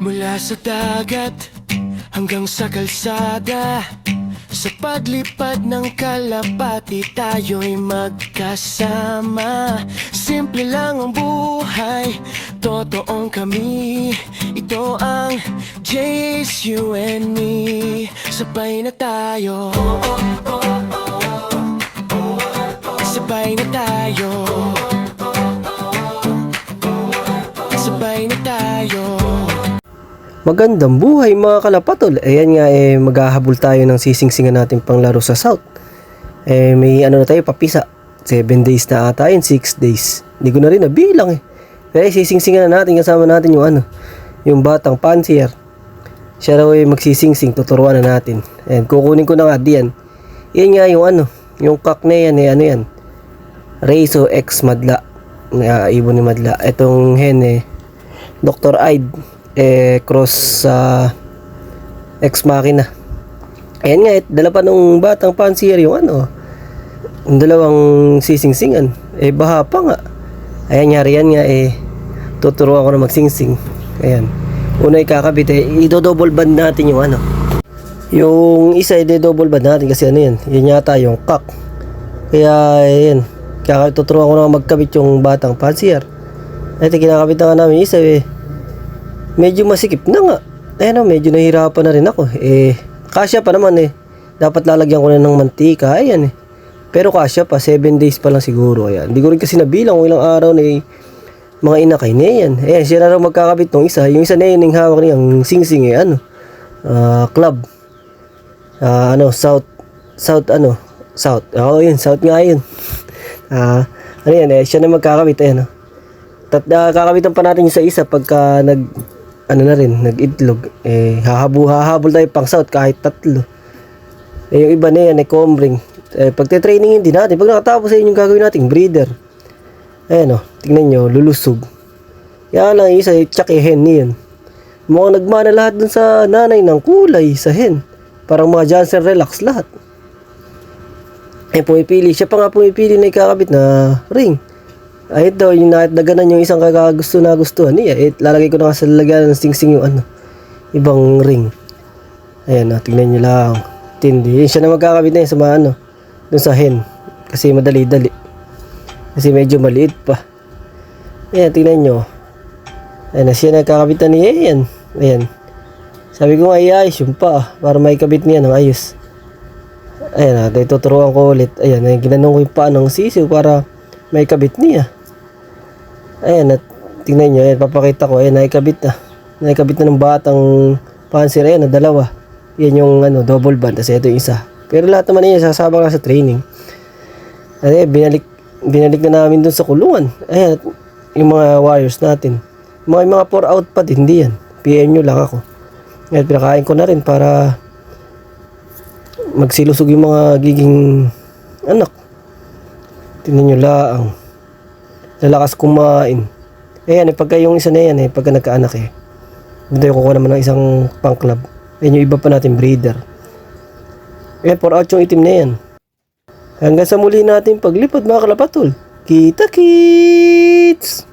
Mula sa dagat hanggang sa kalsada, sa paglipad ng kalapati tayo'y magkasama. Simple lang ang buhay, totoong kami. Ito ang Jace, you and me. Sabay na tayo, sabay na tayo, sabay na tayo. Magandang buhay mga kalapatol. Ayan nga maghahabol tayo ng sisingsingan natin panglaro sa South. May ano na tayo, papisa 7 days na ata yun, 6 days. Hindi ko na rin nabilang Kaya sisingsingan na natin, kasama natin yung yung batang pansier. Siya raw magsisingsing, tuturuan na natin. Ayan, kukunin ko na nga diyan. Yan nga yung yung kak na yan yan. Reiso X Madla. Ibon ni Madla. Etong hen Dr. Aid cross sa Ex Machina. Ayan nga, dala pa nung batang pansier yung yung dalawang sisingsingan. Baha pa nga. Ayan nga, riyan nga tuturuan ko na magsingsing. Ayan. Una ikakabit i-double band natin yung yung isa i-double band natin kasi yan yata yung kak. Kaya ayan, tuturuan ko na magkabit yung batang pansier. Ito kinakabit na nga namin isa medyo masikip na nga. Medyo nahihirapan na rin ako. Kasya pa naman dapat lalagyan ko na ng mantika. Ayan Pero kasya pa, 7 days pa lang siguro. Ayan. Hindi ko rin kasi nabilang kung ilang araw na mga inakay na yan. Ayan, siya na raw magkakabit ng isa. Yung isa na yun, yung hawak niya, ang singsing club. South. South. Yun, South nga yun. Siya na magkakabit. Ayan, kakabitan pa natin yung sa isa pagka nag-itlog. Hahabol tayo pang South kahit 3. Yung iba na yan, combring. Pagte-trainingin din natin. Pag nakatapos sa yung gagawin natin, breeder. Ayan tingnan nyo, lulusog. Yan lang isa, tsak hen niyan. Mukhang nagmana lahat dun sa nanay ng kulay sa hen. Parang mga Johnson Relax lahat. Pumipili. Siya pa nga pumipili na ikakabit na ring. Ito, yung nakitdaganan yung isang gustuhan niya. Lalagay ko na sa lalagyan ng singsing yung ibang ring. Ayan tingnan nyo lang. Tindi. Siya na magkakabit na yun sa mga dun sa hen. Kasi madali-dali. Kasi medyo maliit pa. Ayan, tingnan nyo. Ayan, siya nagkakabitan niya. Ayan. Sabi ko nga ayos yung pa. Para may kabit niya ng ayos. Ayan, tuturuan ko ulit. Ayan, ginanong ko yung paa ng sisiw para may kabit niya. Ayan, tingnan nyo. Ayan, papakita ko. Ayan, naikabit na. Naikabit na ng batang pansier. Ayan, dalawa. Yan yung double band. Kasi ito yung isa. Pero lahat naman yan, sasama ka sa training. Ayan, binalik na namin dun sa kulungan. Ayan, yung mga wires natin. Mga 4 out pa din, hindi yan. PM nyo lang ako. Ayan, pinakain ko na rin para magsilusog yung mga giging anak. Tingnan nyo laang. Lalakas kumain. Ayan, pagka yung isa na yan, pagka nagkaanak dito yung kukuha naman ng isang pang club. Ayan yung iba pa natin breeder. Ayan, 4 out yung itim na yan. Hanggang sa muli natin paglipad mga kalapatol. Kita kits!